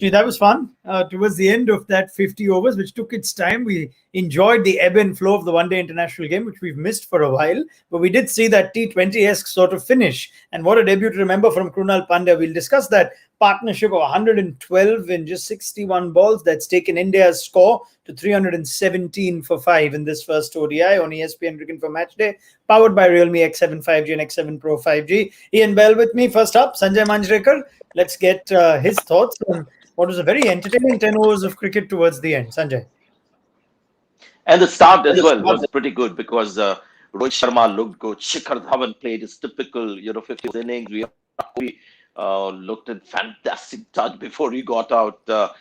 Gee, that was fun. Towards the end of that 50 overs, which took its time, we enjoyed the ebb and flow of the one-day international game, which we've missed for a while. But we did see that T20-esque sort of finish. And what a debut to remember from Krunal Pandya. We'll discuss that partnership of 112 in just 61 balls that's taken India's score to 317 for 5 in this first ODI on ESPN Cricket for Matchday, powered by Realme X7 5G and X7 Pro 5G. Ian Bell with me. First up, Sanjay Manjrekar. Let's get his thoughts on what was a very entertaining 10 overs of cricket towards the end. Sanjay. And the start as well was pretty good because Rohit Sharma looked good. Shikhar Dhawan played his typical, 50 innings. We looked at fantastic touch before he got out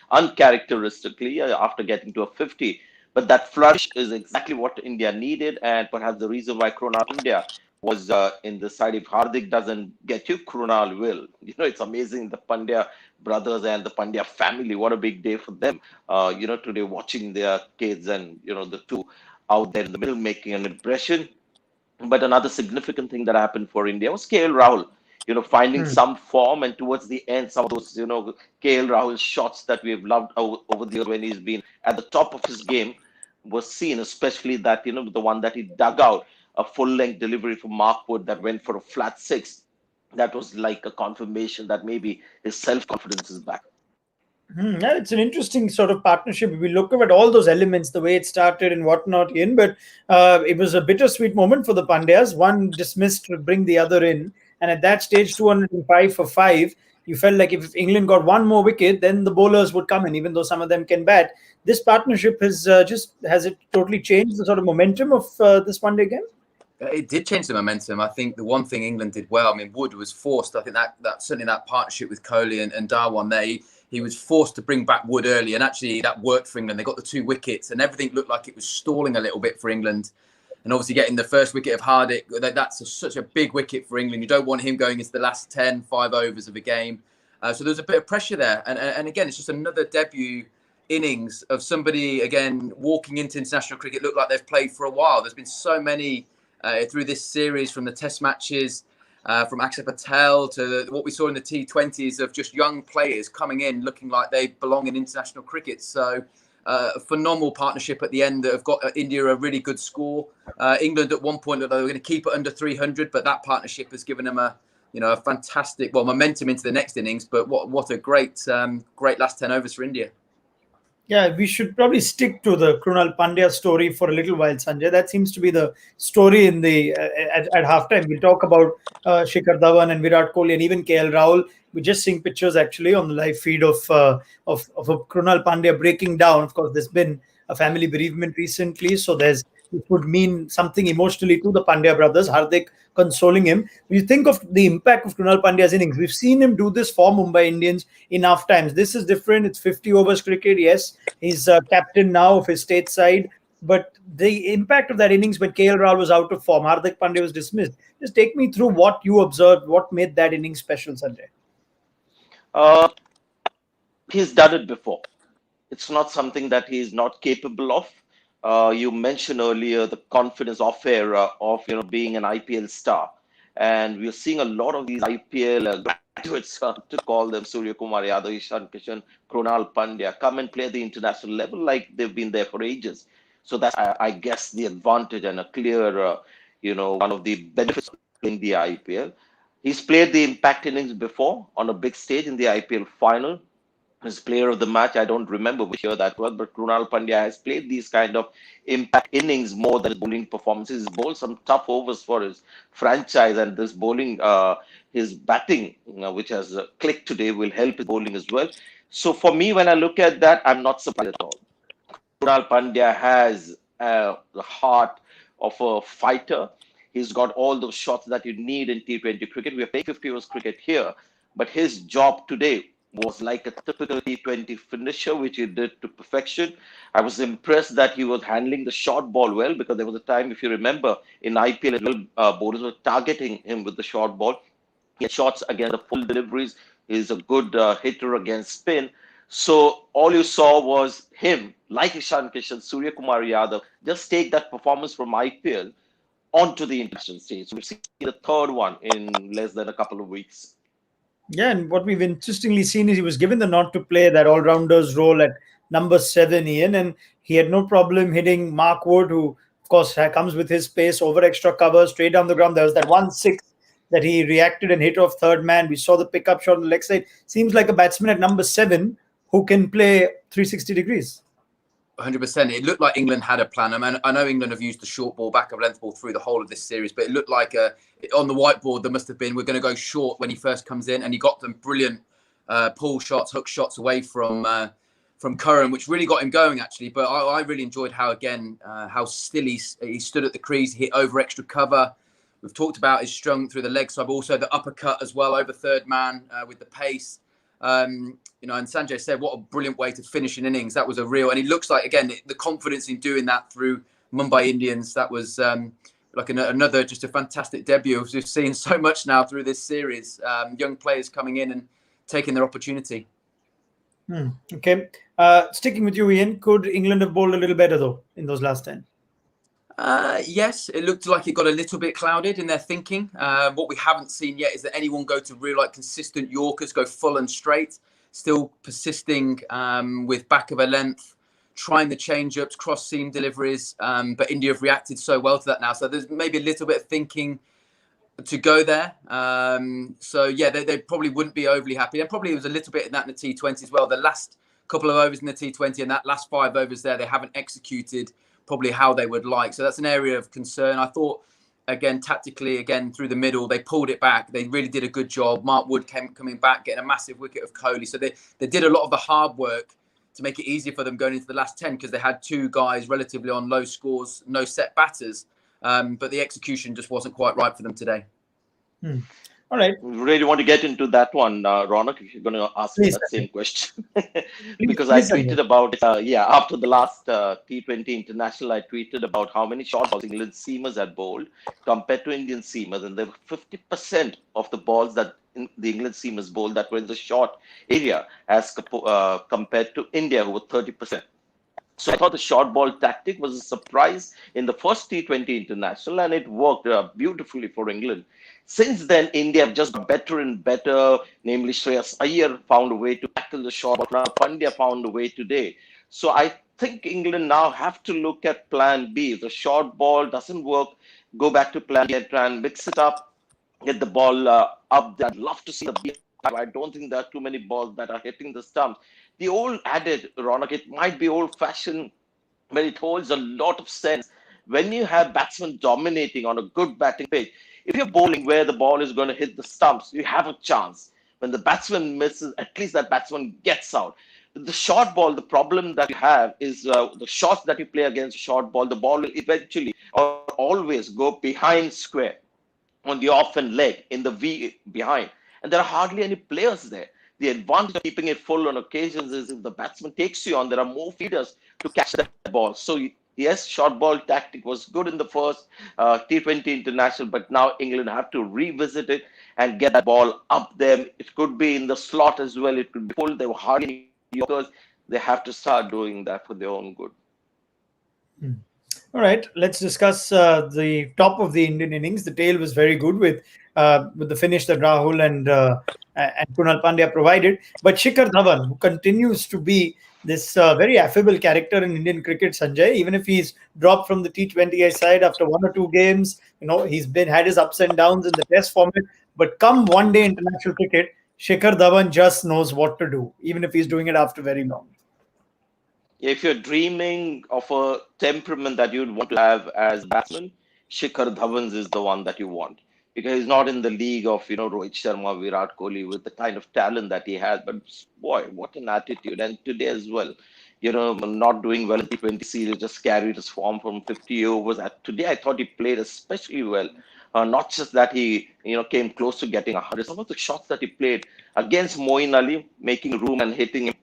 uncharacteristically after getting to a 50. But that flourish is exactly what India needed, and perhaps the reason why Krunal Pandya was in the side. If Hardik doesn't get you, Krunal will. It's amazing, the Pandya brothers and the Pandya family. What a big day for them. Today watching their kids and, the two out there in the middle making an impression. But another significant thing that happened for India was KL Rahul, finding some form, and towards the end, some of those, KL Rahul shots that we've loved over the years when he's been at the top of his game was seen, especially that, the one that he dug out, a full-length delivery from Mark Wood that went for a flat 6. That was like a confirmation that maybe his self-confidence is back. Yeah, it's an interesting sort of partnership. We look at all those elements, the way it started and whatnot in, but it was a bittersweet moment for the Pandyas. One dismissed to bring the other in. And at that stage, 205 for 5, you felt like if England got one more wicket, then the bowlers would come in, even though some of them can bat. This partnership has has it totally changed the sort of momentum of this one-day game? It did change the momentum. I think the one thing England did well, Wood was forced. I think that certainly that partnership with Kohli and Dhawan there, he was forced to bring back Wood early, and actually that worked for England. They got the 2 wickets, and everything looked like it was stalling a little bit for England. And obviously getting the first wicket of Hardik, that's such a big wicket for England. You don't want him going into the last 5 overs of a game. So there's a bit of pressure there. And again, it's just another debut innings of somebody, again, walking into international cricket, looked like they've played for a while. There's been so many through this series, from the test matches, from Akshar Patel to what we saw in the T20s of just young players coming in looking like they belong in international cricket. So a phenomenal partnership at the end that have got India a really good score. England at one point, they were going to keep it under 300, but that partnership has given them a fantastic momentum into the next innings. But what a great last 10 overs for India. Yeah, we should probably stick to the Krunal Pandya story for a little while, Sanjay. That seems to be the story in the at halftime. We'll talk about Shikhar Dhawan and Virat Kohli and even KL Rahul. We're just seeing pictures actually on the live feed of Krunal Pandya breaking down. Of course, there's been a family bereavement recently, so it would mean something emotionally to the Pandya brothers. Hardik consoling him. When you think of the impact of Krunal Pandya's innings, we've seen him do this for Mumbai Indians enough times. This is different. It's 50 overs cricket. Yes, he's captain now of his state side. But the impact of that innings when KL Rahul was out of form, Hardik Pandya was dismissed. Just take me through what you observed, what made that innings special, Sanjay. He's done it before. It's not something that he's not capable of. You mentioned earlier the confidence off air of being an IPL star, and we're seeing a lot of these IPL graduates, to call them, Surya Kumar Yadav, Ishan Kishan, Krunal Pandya, come and play at the international level like they've been there for ages. So that's, I guess, the advantage and a clear, one of the benefits of playing the IPL. He's played the impact innings before on a big stage in the IPL final. His player of the match, I don't remember which year that was, but Krunal Pandya has played these kind of impact innings more than his bowling performances. He's bowled some tough overs for his franchise, and this bowling, his batting, which has clicked today, will help his bowling as well. So for me, when I look at that, I'm not surprised at all. Krunal Pandya has the heart of a fighter. He's got all those shots that you need in T20 cricket. We are playing 50 overs cricket here, but his job today was like a typical T20 finisher, which he did to perfection. I was impressed that he was handling the short ball well, because there was a time, if you remember, in IPL as well, bowlers were targeting him with the short ball. He had shots against the full deliveries. He's a good hitter against spin. So all you saw was him, like Ishan Kishan, Surya Kumar Yadav, just take that performance from IPL onto the international stage. We've seen the third one in less than a couple of weeks. Yeah, and what we've interestingly seen is he was given the nod to play that all-rounders role at number 7, Ian, and he had no problem hitting Mark Wood, who, of course, comes with his pace over extra cover, straight down the ground. There was that 1-6 that he reacted and hit off third man. We saw the pickup shot on the leg side. Seems like a batsman at number 7 who can play 360 degrees. 100%. It looked like England had a plan. I mean, I know England have used the short ball, back of length ball through the whole of this series, but it looked like on the whiteboard there must have been, we're going to go short when he first comes in, and he got them brilliant pull shots, hook shots away from Curran, which really got him going actually. But I really enjoyed how still he stood at the crease, he hit over extra cover. We've talked about his strung through the leg side, but also the uppercut as well over third man with the pace. And Sanjay said, what a brilliant way to finish an innings. That was a real, and it looks like, again, the confidence in doing that through Mumbai Indians, that was like another, just a fantastic debut. We've seen so much now through this series, young players coming in and taking their opportunity. Okay. Sticking with you, Ian, could England have bowled a little better, though, in those last 10? Yes, it looked like it got a little bit clouded in their thinking. What we haven't seen yet is that anyone go to real, consistent Yorkers, go full and straight, still persisting with back of a length, trying the change-ups, cross-seam deliveries, but India have reacted so well to that now. So there's maybe a little bit of thinking to go there. They probably wouldn't be overly happy. And probably it was a little bit in that in the T20 as well. The last couple of overs in the T20 and that last 5 overs there, they haven't executed probably how they would like. So that's an area of concern. I thought, again, tactically, through the middle, they pulled it back. They really did a good job. Mark Wood coming back, getting a massive wicket of Kohli. So they did a lot of the hard work to make it easier for them going into the last 10, because they had 2 guys relatively on low scores, no set batters. But the execution just wasn't quite right for them today. All right. We really want to get into that one, Ronak, if you're going to ask me that same question. Because I tweeted about it, after the last T20 international, I tweeted about how many short balls England seamers had bowled compared to Indian seamers. And there were 50% of the balls that the England seamers bowled that were in the short area as compared to India, who were 30%. So I thought the short ball tactic was a surprise in the first T20 international, and it worked beautifully for England. Since then, India have just got better and better. Namely, Shreyas Iyer found a way to tackle the short ball. Krunal Pandya found a way today. So I think England now have to look at plan B. If the short ball doesn't work, go back to plan B and try and mix it up, get the ball up there. I'd love to see the B. I don't think there are too many balls that are hitting the stumps. The old adage, Ronak, it might be old-fashioned, but it holds a lot of sense. When you have batsmen dominating on a good batting pitch, if you're bowling where the ball is going to hit the stumps, you have a chance. When the batsman misses, at least that batsman gets out. The short ball, the problem that you have is the shots that you play against short ball, the ball will eventually or always go behind square on the off and leg in the V behind. And there are hardly any players there. The advantage of keeping it full on occasions is if the batsman takes you on, there are more feeders to catch that ball. So yes, short ball tactic was good in the first T20 international, but now England have to revisit it and get that ball up there. It could be in the slot as well. It could be full. There were hardly any Yorkers. They have to start doing that for their own good. All right, let's discuss the top of the Indian innings. The tail was very good with the finish that Rahul and Krunal Pandya provided. But Shikhar Dhawan, who continues to be this very affable character in Indian cricket, Sanjay, even if he's dropped from the T20I side after 1 or 2 games, he's had his ups and downs in the Test format. But come one day international cricket, Shikhar Dhawan just knows what to do, even if he's doing it after very long. If you're dreaming of a temperament that you'd want to have as a batsman, Shikhar Dhawan is the one that you want. Because he's not in the league of, Rohit Sharma, Virat Kohli with the kind of talent that he has. But boy, what an attitude. And today as well, not doing well in the T20 series, just carried his form from 50 overs. Today, I thought he played especially well. Not just that he, came close to getting 100. Some of the shots that he played against Moeen Ali, making room and hitting him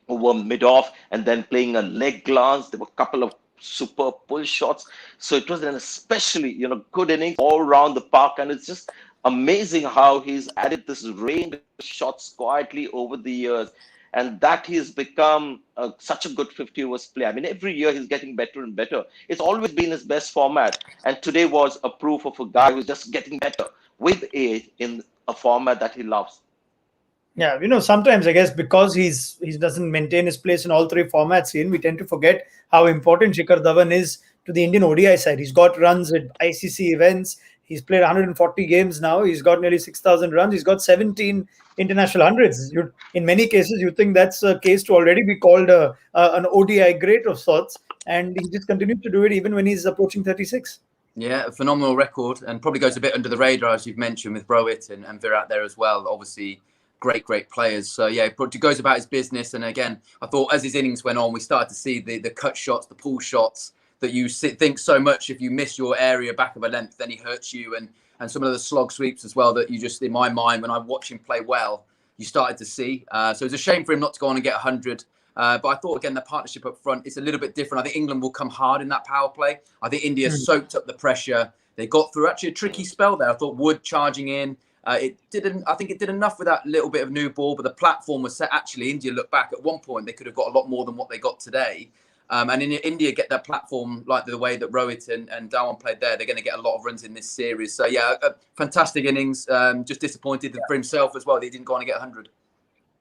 over mid-off and then playing a leg glance. There were a couple of superb pull shots. So it was an especially, good innings all around the park. And it's just amazing how he's added this range of shots quietly over the years. And that he's become such a good 50 overs player. I mean, every year he's getting better and better. It's always been his best format. And today was a proof of a guy who's just getting better with age in a format that he loves. Yeah, sometimes I guess because he doesn't maintain his place in all three formats, Ian, we tend to forget how important Shikhar Dhawan is to the Indian ODI side. He's got runs at ICC events. He's played 140 games now. He's got nearly 6,000 runs. He's got 17 international hundreds. In many cases, you think that's a case to already be called an ODI great of sorts, and he just continues to do it even when he's approaching 36. Yeah, a phenomenal record, and probably goes a bit under the radar, as you've mentioned, with Rohit and Virat there as well. Obviously, great players. So yeah, he goes about his business. And again, I thought as his innings went on, we started to see the cut shots, the pull shots that you think so much. If you miss your area back of a length, then he hurts you. And some of the slog sweeps as well that you just, in my mind, when I watch him play well, you started to see. So it's a shame for him not to go on and get 100. But I thought, again, the partnership up front is a little bit different. I think England will come hard in that power play. I think India soaked up the pressure. They got through actually a tricky spell there. I thought Wood charging in. I think it did enough with that little bit of new ball, but the platform was set. Actually, India looked back at one point, they could have got a lot more than what they got today. And in India get that platform like the way that Rohit and Dhawan played there, they're going to get a lot of runs in this series. So yeah, a fantastic innings. Just disappointed for himself as well that he didn't go on and get 100.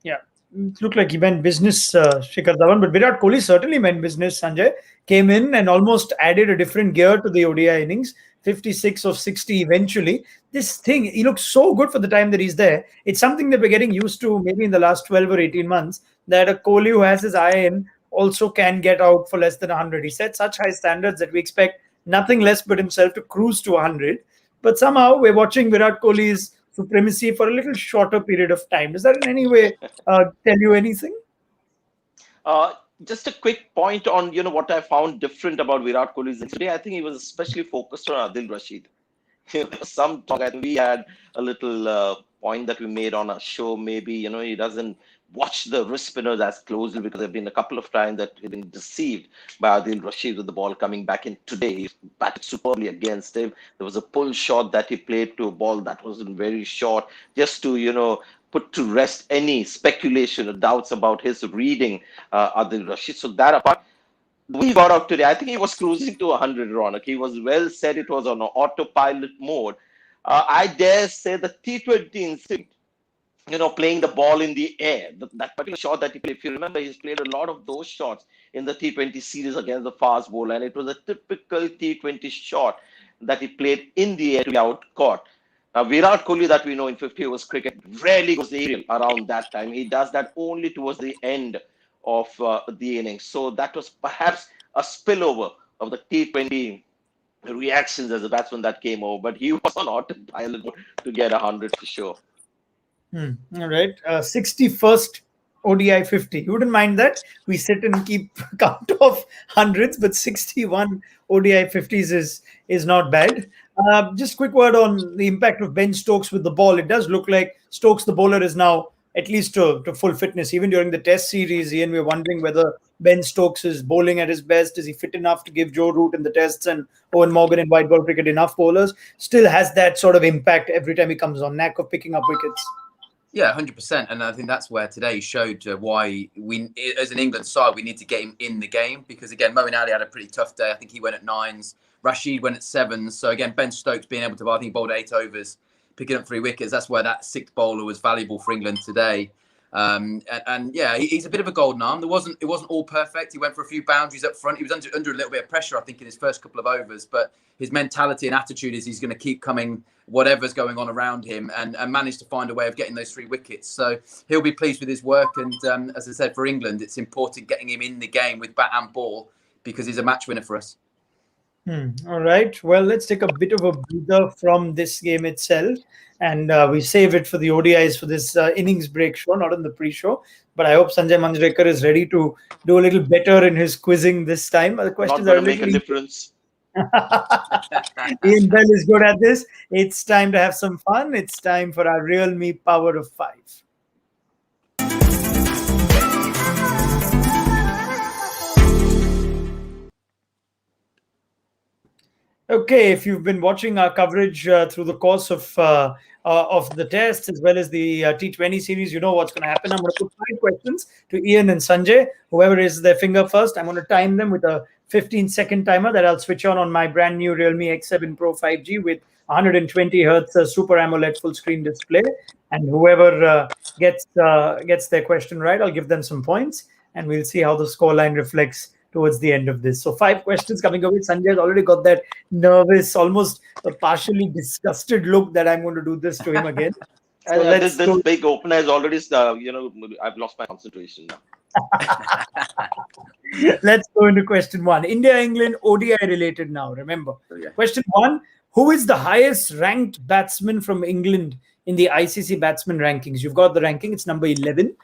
Yeah. It looked like he meant business, Shikhar Dhawan, but Virat Kohli certainly meant business. Sanjay came in and almost added a different gear to the ODI innings. 56 of 60 eventually. This thing, he looks so good for the time that he's there. It's something that we're getting used to maybe in the last 12 or 18 months, that a Kohli who has his eye in also can get out for less than 100. He set such high standards that we expect nothing less but himself to cruise to 100. But somehow we're watching Virat Kohli's supremacy for a little shorter period of time. Does that in any way tell you anything? Just a quick point on what I found different about Virat Kohli's today. I think he was especially focused on Adil Rashid. Some talk. I think we had a little point that we made on our show. Maybe he doesn't watch the wrist spinners as closely because there have been a couple of times that he's been deceived by Adil Rashid with the ball coming back in today. He batted superbly against him. There was a pull shot that he played to a ball that wasn't very short, just to put to rest any speculation or doubts about his reading Adil Rashid. So that apart, we got out today. I think he was cruising to 100, Ronak. He was well said. It was on autopilot mode. I dare say the T20 instinct, playing the ball in the air. That particular shot that he played, if you remember, he's played a lot of those shots in the T20 series against the fast bowler. And it was a typical T20 shot that he played in the air to be out caught. Virat Kohli, that we know in 50 overs cricket, rarely goes aerial around that time. He does that only towards the end of the innings. So that was perhaps a spillover of the T20 reactions as a batsman that came over. But he was on autopilot to get 100 for sure. All right. 61st ODI 50. You wouldn't mind that? We sit and keep count of hundreds, but 61 ODI 50s is not bad. Just quick word on the impact of Ben Stokes with the ball. It does look like Stokes, the bowler, is now at least to full fitness. Even during the Test series, Ian, we're wondering whether Ben Stokes is bowling at his best. Is he fit enough to give Joe Root in the Tests and Owen Morgan in white ball cricket enough bowlers? Still has that sort of impact every time he comes on, knack of picking up wickets. Yeah, 100%. And I think that's where today showed why we, as an England side, we need to get him in the game. Because, again, Moeen Ali had a pretty tough day. I think he went at 9s. Rashid went at 7s. So, again, Ben Stokes being able to, I think, bowled 8 overs, picking up 3 wickets. That's where that 6th bowler was valuable for England today. And yeah, he's a bit of a golden arm. It wasn't all perfect. He went for a few boundaries up front. He was under a little bit of pressure, I think, in his first couple of overs. But his mentality and attitude is he's going to keep coming, whatever's going on around him, and manage to find a way of getting those 3 wickets. So he'll be pleased with his work. And as I said, for England, it's important getting him in the game with bat and ball because he's a match winner for us. All right. Well, let's take a bit of a breather from this game itself. And we save it for the ODIs for this innings break show, not in the pre-show. But I hope Sanjay Manjrekar is ready to do a little better in his quizzing this time. The questions not are make a difference. Ian Bell is good at this. It's time to have some fun. It's time for our Realme Power of 5. Okay, if you've been watching our coverage through the course of the tests as well as the T20 series, you know what's going to happen. I'm going to put 5 questions to Ian and Sanjay. Whoever raises their finger first, I'm going to time them with a 15-second timer that I'll switch on my brand new Realme X7 Pro 5G with 120 hertz Super AMOLED full screen display. And whoever gets their question right, I'll give them some points, and we'll see how the scoreline reflects towards the end of this. So 5 questions coming away. Sanjay has already got that nervous, almost a partially disgusted look that I'm going to do this to him again. So This big opener has already, I've lost my concentration now. Let's go into question 1. India-England ODI related now, remember. Yeah. Question 1. Who is the highest ranked batsman from England in the ICC batsman rankings? You've got the ranking. It's number 11.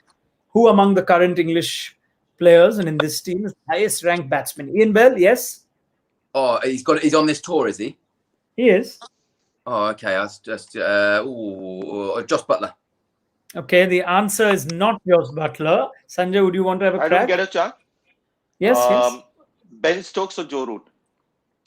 Who among the current English players and in this team is the highest ranked batsman? Ian Bell, yes? Oh, he's on this tour, is he? He is. Oh, okay. I was just Josh Butler. Okay, the answer is not Josh Butler. Sanjay, would you want to have a crack? I don't get a chance. Yes. Ben Stokes or Joe Root?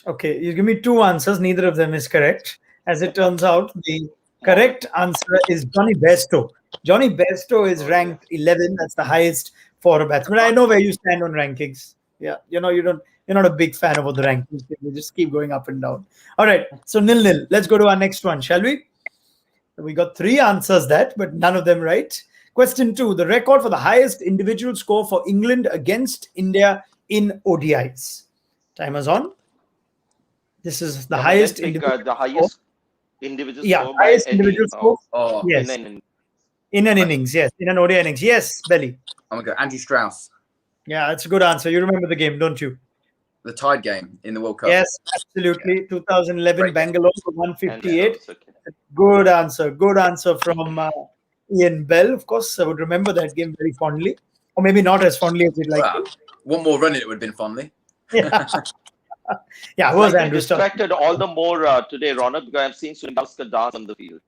Okay, you give me 2 answers. Neither of them is correct. As it turns out, the correct answer is Johnny Bairstow. Johnny Bairstow is ranked 11. That's the highest for a batsman. I know where you stand on rankings. Yeah, you're not a big fan of the rankings. You just keep going up and down. All right, so 0-0. Let's go to our next one, shall we? We got 3 answers but none of them right. Question 2. The record for the highest individual score for England against India in ODIs. Timer's on. This is the highest individual the highest individual score by highest any individual score. Yes. In an innings, yes. In an ODI innings. Yes, Belly. I'm going to go Andrew Strauss. Yeah, that's a good answer. You remember the game, don't you? The Tide game in the World Cup. Yes, absolutely. 2011 Great. Bangalore for 158. Good answer. Good answer from Ian Bell. Of course, I would remember that game very fondly. Or maybe not as fondly as you'd like to. One more run, it would have been fondly. Yeah. Yeah, it was Andrew Strauss. Distracted all the more today, Ronald, because I've seen Sunil Gavaskar dance on the field.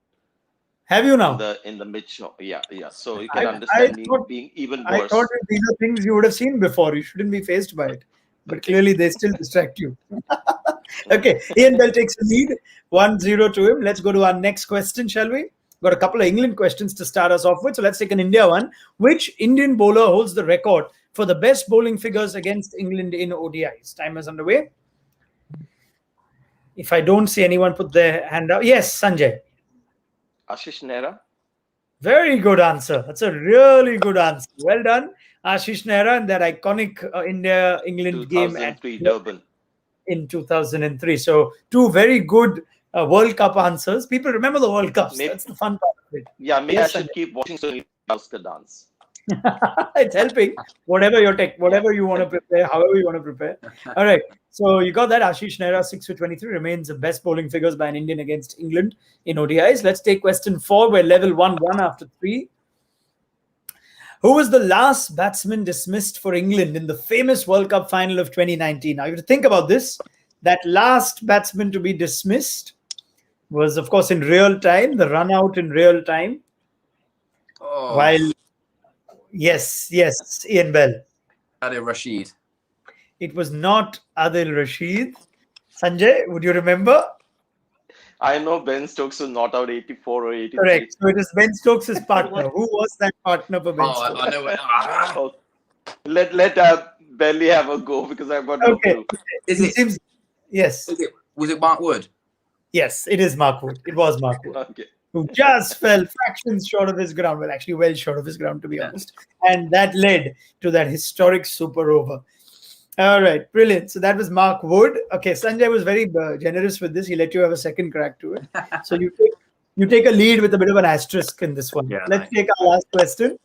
Have you now? In the mid show. Yeah. So you can understand me being even worse. I thought that these are things you would have seen before. You shouldn't be faced by it. But clearly they still distract you. Okay, Ian Bell takes the lead. 1-0 to him. Let's go to our next question, shall we? Got a couple of England questions to start us off with. So let's take an India one. Which Indian bowler holds the record for the best bowling figures against England in ODIs? Time is underway. If I don't see anyone put their hand out. Yes, Sanjay. Ashish Nehra. Very good answer. That's a really good answer. Well done, Ashish Nehra, and that iconic India-England game at Durban in 2003. So 2 very good World Cup answers. People remember the World Cups. That's the fun part of it. Yeah, maybe I should keep watching Sunil Gavaskar dance. It's helping. Whatever you want to prepare, however you want to prepare. All right. So you got that. Ashish Nehra, 6 for 23, remains the best bowling figures by an Indian against England in ODIs. Let's take question 4. We're level 1-1 after 3. Who was the last batsman dismissed for England in the famous World Cup final of 2019? Now you have to think about this. That last batsman to be dismissed was, of course, in real time, the run out in real time. Oh. While Yes, Ian Bell. Adil Rashid. It was not Adil Rashid. Sanjay, would you remember? I know Ben Stokes was not out 84 or 83. Correct. So it is Ben Stokes' partner. Who was that partner for Ben Stokes? I know it. Let Belly have a go because I've got no clue. Yes. Was it Mark Wood? Yes, it is Mark Wood. It was Mark Wood. Okay. Who just fell fractions short of his ground. Well, actually, well short of his ground, to be honest. And that led to that historic super over. All right, brilliant. So that was Mark Wood. Okay, Sanjay was very generous with this. He let you have a second crack to it. So you take a lead with a bit of an asterisk in this one. Yeah, Let's take our last question.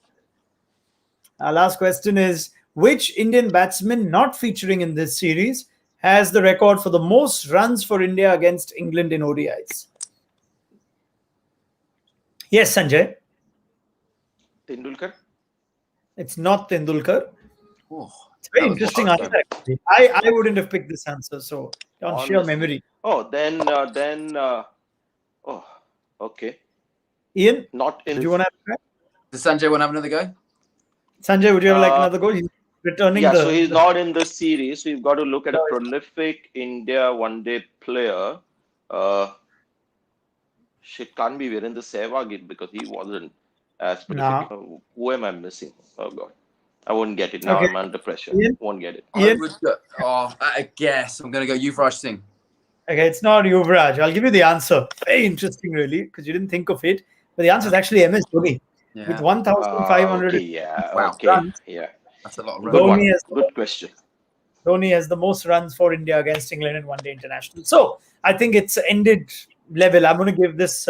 Our last question is, which Indian batsman not featuring in this series has the record for the most runs for India against England in ODIs? Yes, Sanjay. Tendulkar? It's not Tendulkar. Oh, it's a very interesting answer. Actually. I wouldn't have picked this answer. So on sheer memory. Oh, then. Oh, okay. Ian, not in. do you want to have a try? Does Sanjay want to have another go? Sanjay, would you have like another go? He's returning Yeah, the. so he's the not in this series. So you've got to look at a prolific India one-day player. Uh, Shit, can't be Virendra Sehwag because he wasn't as prolific. nah. Who am I missing? Oh God, I won't get it now. Okay. I'm under pressure. Ian? Won't get it. I Ian? would, I guess I'm going to go Yuvraj Singh. Okay, it's not Yuvraj. I'll give you the answer. Very interesting, really, because you didn't think of it. But the answer is actually MS Dhoni. With Yeah. Okay, 1,500 yeah, Wow. okay, runs, yeah. That's a lot of Good runs. one. Dhoni has Good question. Dhoni has the most runs for India against England in one-day international. So I think it's ended level. I'm going to give this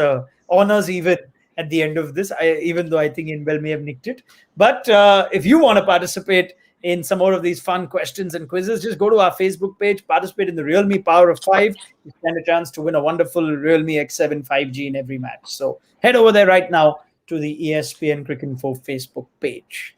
honors even at the end of this, even though I think Inbel may have nicked it. But if you want to participate in some more of these fun questions and quizzes, just go to our Facebook page, participate in the Realme Power of 5. You stand a chance to win a wonderful Realme X7 5G in every match. So head over there right now to the ESPN Cricket Info Facebook page.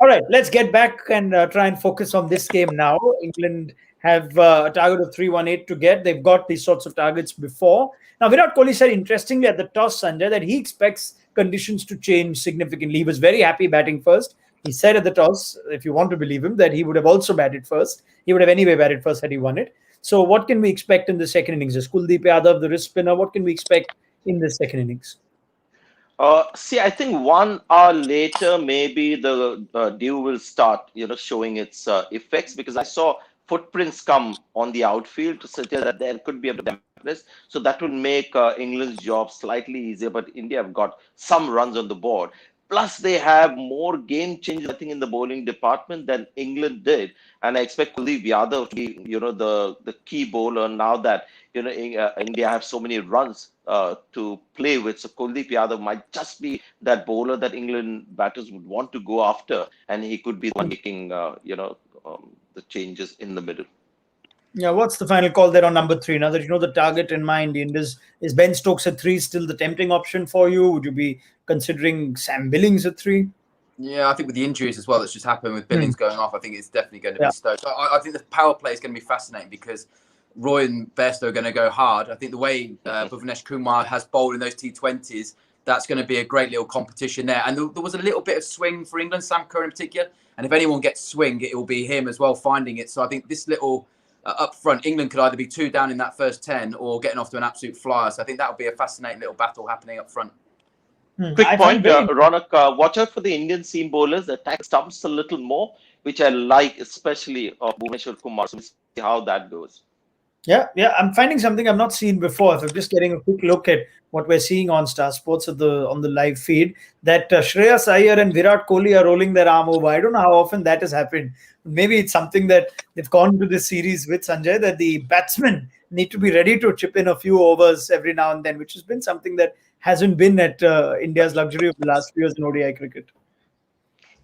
All right, let's get back and try and focus on this game now. England have a target of 318 to get. They've got these sorts of targets before. Now, Virat Kohli said interestingly at the toss, Sanjay, that he expects conditions to change significantly. He was very happy batting first. He said at the toss, if you want to believe him, that he would have also batted first. He would have anyway batted first had he won it. So, what can we expect in the second innings? Is Kuldeep Yadav the wrist spinner? What can we expect in the second innings? See, I think 1 hour later, maybe the dew will start, showing its effects because I saw footprints come on the outfield to suggest that there could be a dampness. So that will make England's job slightly easier. But India have got some runs on the board. Plus, they have more game changers, I think, in the bowling department than England did. And I expect Kuldeep Yadav to be, the key bowler now that India have so many runs to play with. So Kuldeep Yadav might just be that bowler that England batters would want to go after, and he could be the one making the changes in the middle. Yeah, what's the final call there on number 3? Now that you know the target in mind, Ian, is Ben Stokes at 3 still the tempting option for you? Would you be considering Sam Billings at 3? Yeah, I think with the injuries as well that's just happened with Billings going off, I think it's definitely going to be Stokes. I think the power play is going to be fascinating because Roy and Bairstow are going to go hard. I think the way Bhuvanesh Kumar has bowled in those T20s, that's going to be a great little competition there. And there was a little bit of swing for England, Sam Curran in particular. And if anyone gets swing, it will be him as well finding it. So I think this little up front, England could either be 2 down in that first 10 or getting off to an absolute flyer. So I think that would be a fascinating little battle happening up front. Quick point, Ronak, watch out for the Indian seam bowlers. Attack stumps a little more, which I like, especially of Bhuvneshwar Kumar. So we'll see how that goes. Yeah, I'm finding something I've not seen before. If I'm just getting a quick look at what we're seeing on Star Sports on the live feed, that Shreyas Iyer and Virat Kohli are rolling their arm over. I don't know how often that has happened. Maybe it's something that they've gone to this series with, Sanjay, that the batsmen need to be ready to chip in a few overs every now and then, which has been something that hasn't been at India's luxury of the last few years in ODI cricket.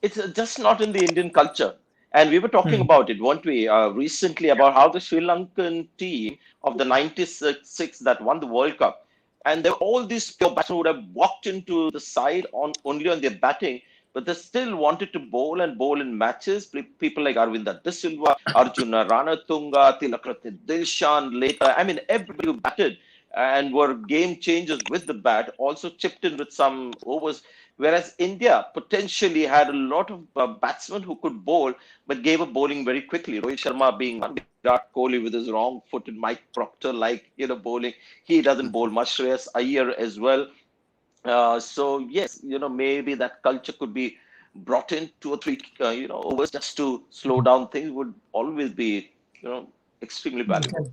It's just not in the Indian culture. And we were talking about it, weren't we, recently about how the Sri Lankan team of the 96 that won the World Cup, and there all these pure batsmen would have walked into the side only on their batting, but they still wanted to bowl and bowl in matches. People like Arvinda De Silva, Arjuna Ranatunga, Tilakratne Dilshan later. I mean, everybody who batted and were game changers with the bat also chipped in with some overs. Whereas India potentially had a lot of batsmen who could bowl, but gave up bowling very quickly. Rohit Sharma being one, Virat Kohli with his wrong-footed Mike Proctor bowling. He doesn't bowl much. Shreyas Iyer as well. So yes, maybe that culture could be brought in 2 or 3, overs just to slow down things would always be, extremely valuable.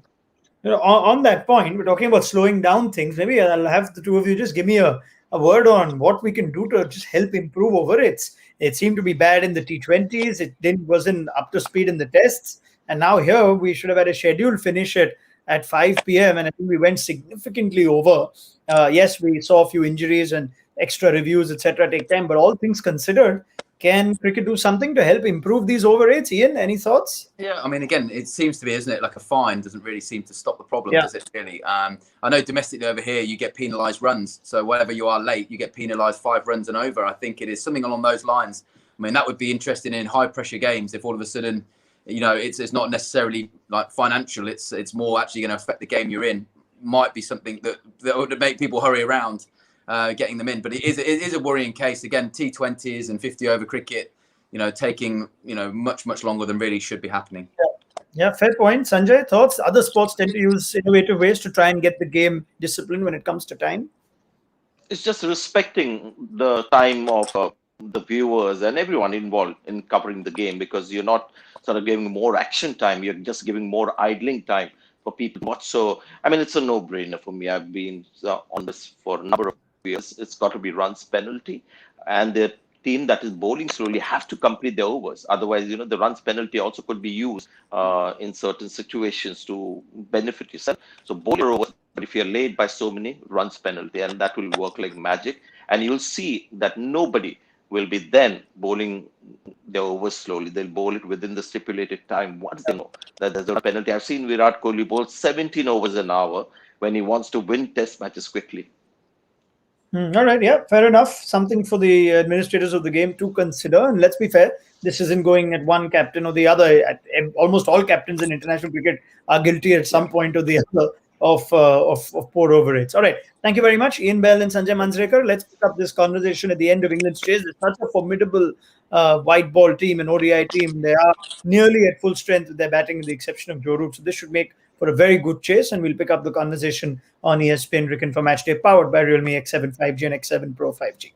On that point, we're talking about slowing down things. Maybe I'll have the two of you just give me a word on what we can do to just help improve over it. It seemed to be bad in the T20s. It wasn't up to speed in the tests. And now here we should have had a scheduled finish at 5 p.m. And I think we went significantly over. Yes, we saw a few injuries and extra reviews, etc. take time. But all things considered, can cricket do something to help improve these over rates? Ian, any thoughts? Yeah, I mean, again, it seems to be, isn't it? Like a fine doesn't really seem to stop the problem, does it? Really? I know domestically over here you get penalised runs, so wherever you are late, you get penalised 5 runs and over. I think it is something along those lines. I mean, that would be interesting in high pressure games if all of a sudden, it's not necessarily like financial. It's more actually going to affect the game you're in. Might be something that would make people hurry around getting them in. But it is a worrying case. Again, T20s and 50 over cricket. taking much longer than really should be happening. Yeah, fair point. Sanjay, thoughts? Other sports tend to use innovative ways to try and get the game disciplined when it comes to time. It's just respecting the time of the viewers and everyone involved in covering the game, because you're not sort of giving more action time, you're just giving more idling time for people to watch. So, I mean, it's a no-brainer for me. I've been on this for a number of years. It's got to be runs penalty, and the team that is bowling slowly have to complete their overs. Otherwise, the runs penalty also could be used in certain situations to benefit yourself. So bowl your overs, but if you're late by so many, runs penalty, and that will work like magic. And you'll see that nobody will be then bowling their overs slowly. They'll bowl it within the stipulated time once they know that there's a penalty. I've seen Virat Kohli bowl 17 overs an hour when he wants to win test matches quickly. All right, yeah, fair enough. Something for the administrators of the game to consider. And let's be fair, this isn't going at one captain or the other. Almost all captains in international cricket are guilty at some point or the other of poor over rates. All right, thank you very much, Ian Bell and Sanjay Manjrekar. Let's pick up this conversation at the end of England's chase. It's such a formidable white ball team, an ODI team. They are nearly at full strength with their batting, with the exception of Joe Root. So this should make for a very good chase, and we'll pick up the conversation on ESPN Cricket for Matchday, powered by Realme X7 5G and X7 Pro 5G.